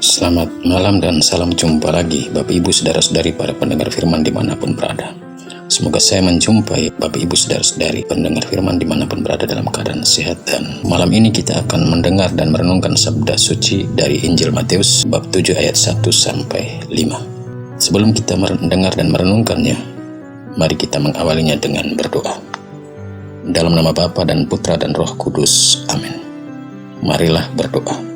Selamat malam dan salam jumpa lagi Bapak Ibu Saudara-saudari para pendengar firman dimanapun berada. Semoga saya menjumpai Bapak Ibu Saudara-saudari pendengar firman dimanapun berada dalam keadaan sehat. Dan malam ini kita akan mendengar dan merenungkan sabda suci dari Injil Matius bab 7 ayat 1 sampai 5. Sebelum kita mendengar dan merenungkannya, mari kita mengawalinya dengan berdoa. Dalam nama Bapa dan Putra dan Roh Kudus, amin. Marilah berdoa.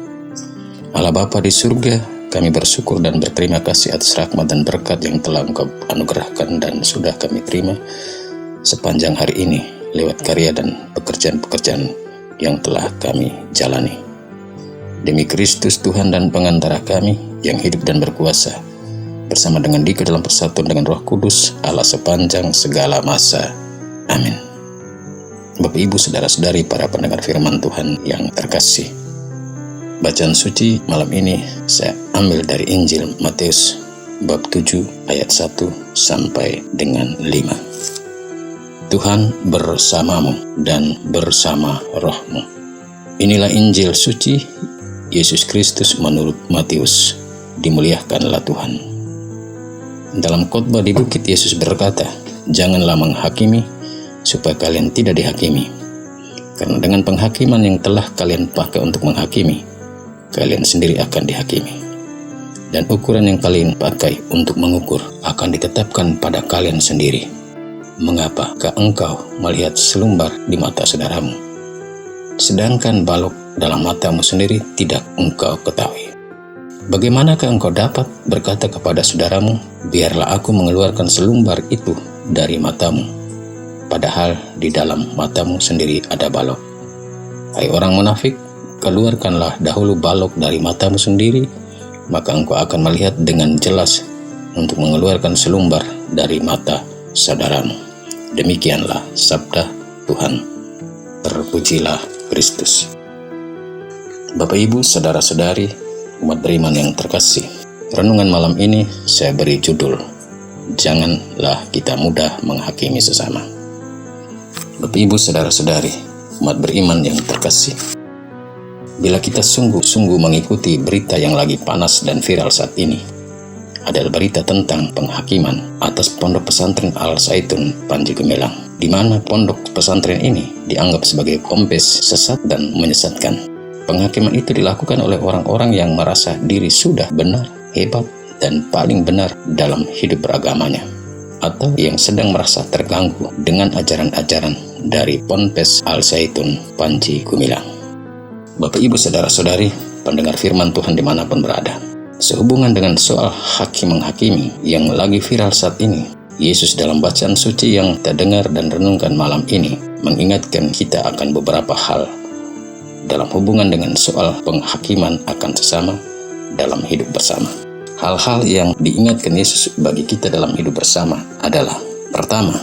Allah Bapa di surga, kami bersyukur dan berterima kasih atas rahmat dan berkat yang telah Engkau anugerahkan dan sudah kami terima sepanjang hari ini lewat karya dan pekerjaan-pekerjaan yang telah kami jalani. Demi Kristus Tuhan dan pengantara kami yang hidup dan berkuasa, bersama dengan Dikau dalam persatuan dengan Roh Kudus, Allah sepanjang segala masa. Amin. Bapak Ibu Saudara-saudari para pendengar firman Tuhan yang terkasih, bacaan suci malam ini saya ambil dari Injil Matius bab 7 ayat 1 sampai dengan 5. Tuhan bersamamu dan bersama rohmu. Inilah Injil suci Yesus Kristus menurut Matius. Dimuliakanlah Tuhan. Dalam khotbah di bukit, Yesus berkata, "Janganlah menghakimi supaya kalian tidak dihakimi. Karena dengan penghakiman yang telah kalian pakai untuk menghakimi, kalian sendiri akan dihakimi. Dan ukuran yang kalian pakai untuk mengukur akan ditetapkan pada kalian sendiri. Mengapakah engkau melihat selumbar di mata saudaramu, sedangkan balok dalam matamu sendiri tidak engkau ketahui? Bagaimanakah engkau dapat berkata kepada saudaramu, biarlah aku mengeluarkan selumbar itu dari matamu, padahal di dalam matamu sendiri ada balok? Hai orang munafik, keluarkanlah dahulu balok dari matamu sendiri, maka engkau akan melihat dengan jelas untuk mengeluarkan selumbar dari mata saudaramu." Demikianlah sabda Tuhan. Terpujilah Kristus. Bapak Ibu Saudara-saudari umat beriman yang terkasih, renungan malam ini saya beri judul, janganlah kita mudah menghakimi sesama. Bapak Ibu Saudara-saudari umat beriman yang terkasih, bila kita sungguh-sungguh mengikuti berita yang lagi panas dan viral saat ini, adalah berita tentang penghakiman atas Pondok Pesantren Al-Zaitun Panji Gumilang, di mana pondok pesantren ini dianggap sebagai pompes sesat dan menyesatkan. Penghakiman itu dilakukan oleh orang-orang yang merasa diri sudah benar, hebat, dan paling benar dalam hidup beragamanya, atau yang sedang merasa terganggu dengan ajaran-ajaran dari Ponpes Al-Zaitun Panji Gumilang. Bapak Ibu Saudara-saudari pendengar firman Tuhan dimanapun berada, sehubungan dengan soal hakim menghakimi yang lagi viral saat ini, Yesus dalam bacaan suci yang kita dengar dan renungkan malam ini mengingatkan kita akan beberapa hal dalam hubungan dengan soal penghakiman akan sesama dalam hidup bersama. Hal-hal yang diingatkan Yesus bagi kita dalam hidup bersama adalah: pertama,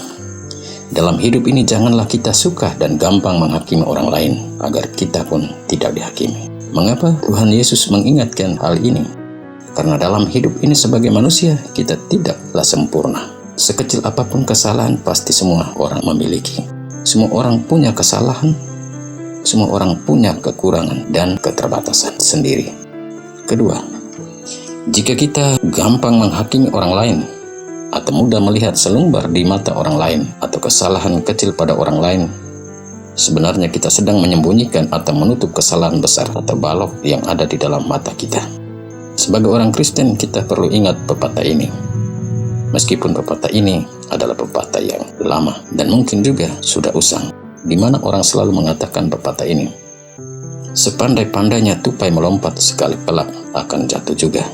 dalam hidup ini janganlah kita suka dan gampang menghakimi orang lain agar kita pun tidak dihakimi. Mengapa Tuhan Yesus mengingatkan hal ini? Karena dalam hidup ini sebagai manusia kita tidaklah sempurna. Sekecil apapun kesalahan pasti semua orang memiliki. Semua orang punya kesalahan, semua orang punya kekurangan dan keterbatasan sendiri. Kedua, jika kita gampang menghakimi orang lain atau mudah melihat selumbar di mata orang lain atau kesalahan kecil pada orang lain, sebenarnya kita sedang menyembunyikan atau menutup kesalahan besar atau balok yang ada di dalam mata kita. Sebagai orang Kristen, kita perlu ingat pepatah ini. Meskipun pepatah ini adalah pepatah yang lama dan mungkin juga sudah usang, di mana orang selalu mengatakan pepatah ini, sepandai-pandainya tupai melompat, sekali pelak akan jatuh juga.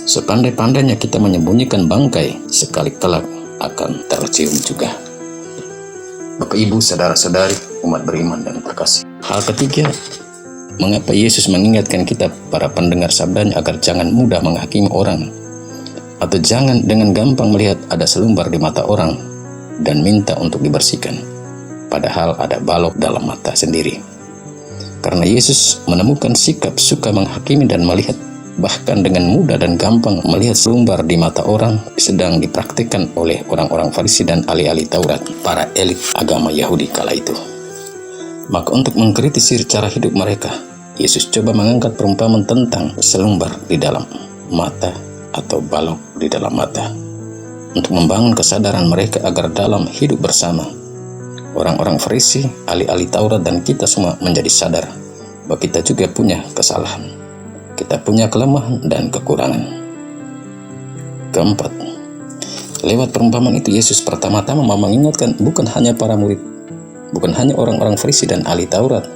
Sepandai-pandainya kita menyembunyikan bangkai, sekali kelak akan tercium juga. Bapak Ibu Saudara-saudari umat beriman dan terkasih, hal ketiga, mengapa Yesus mengingatkan kita para pendengar sabdanya agar jangan mudah menghakimi orang, atau jangan dengan gampang melihat ada selumbar di mata orang dan minta untuk dibersihkan, padahal ada balok dalam mata sendiri. Karena Yesus menemukan sikap suka menghakimi dan melihat, bahkan dengan mudah dan gampang melihat selumbar di mata orang, sedang dipraktikkan oleh orang-orang Farisi dan ahli-ahli Taurat, para elit agama Yahudi kala itu. Maka untuk mengkritisi cara hidup mereka, Yesus coba mengangkat perumpamaan tentang selumbar di dalam mata atau balok di dalam mata, untuk membangun kesadaran mereka agar dalam hidup bersama, orang-orang Farisi, ahli-ahli Taurat, dan kita semua menjadi sadar bahwa kita juga punya kesalahan, kita punya kelemahan dan kekurangan. Keempat, lewat perumpamaan itu Yesus pertama-tama mau mengingatkan bukan hanya para murid, bukan hanya orang-orang Farisi dan ahli Taurat,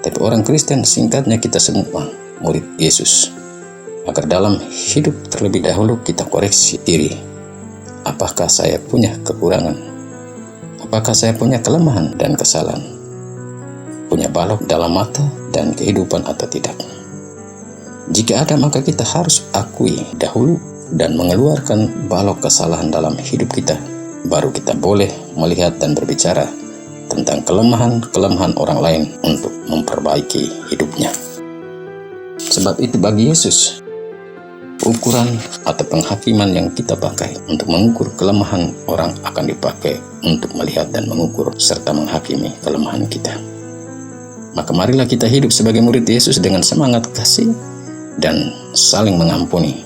tapi orang Kristen, singkatnya kita semua murid Yesus, agar dalam hidup terlebih dahulu kita koreksi diri. Apakah saya punya kekurangan? Apakah saya punya kelemahan dan kesalahan? Punya balok dalam mata dan kehidupan atau tidak? Jika ada, maka kita harus akui dahulu dan mengeluarkan balok kesalahan dalam hidup kita. Baru kita boleh melihat dan berbicara tentang kelemahan-kelemahan orang lain untuk memperbaiki hidupnya. Sebab itu bagi Yesus, ukuran atau penghakiman yang kita pakai untuk mengukur kelemahan orang akan dipakai untuk melihat dan mengukur serta menghakimi kelemahan kita. Maka marilah kita hidup sebagai murid Yesus dengan semangat kasih dan saling mengampuni,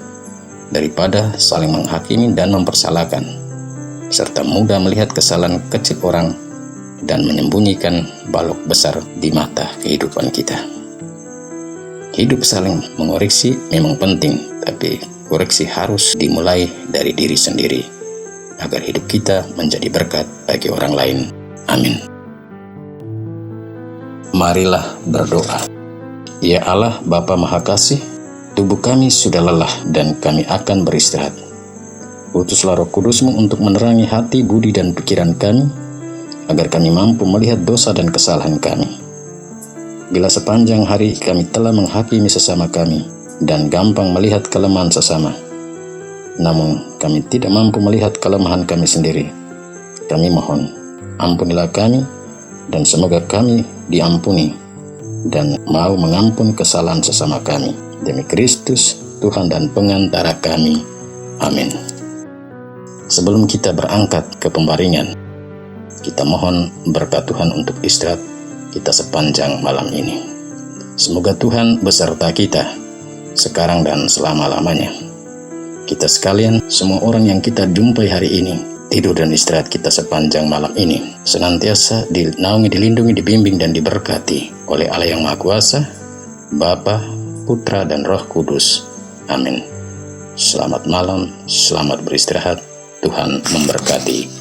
daripada saling menghakimi dan mempersalahkan, serta mudah melihat kesalahan kecil orang dan menyembunyikan balok besar di mata kehidupan kita. Hidup saling mengoreksi memang penting, tapi koreksi harus dimulai dari diri sendiri, agar hidup kita menjadi berkat bagi orang lain. Amin. Marilah berdoa. Ya Allah, Bapa Maha Kasih, tubuh kami sudah lelah dan kami akan beristirahat. Utuslah Roh Kudus-Mu untuk menerangi hati, budi, dan pikiran kami, agar kami mampu melihat dosa dan kesalahan kami. Bila sepanjang hari kami telah menghakimi sesama kami dan gampang melihat kelemahan sesama, namun kami tidak mampu melihat kelemahan kami sendiri, kami mohon, ampunilah kami, dan semoga kami diampuni dan mau mengampun kesalahan sesama kami. Demi Kristus, Tuhan dan pengantara kami. Amin. Sebelum kita berangkat ke pembaringan, kita mohon berkat Tuhan untuk istirahat kita sepanjang malam ini. Semoga Tuhan beserta kita sekarang dan selama-lamanya. Kita sekalian, semua orang yang kita jumpai hari ini, tidur dan istirahat kita sepanjang malam ini senantiasa dinaungi, dilindungi, dibimbing, dan diberkati oleh Allah yang Maha Kuasa, Bapa, Putra, dan Roh Kudus. Amin. Selamat malam, selamat beristirahat. Tuhan memberkati.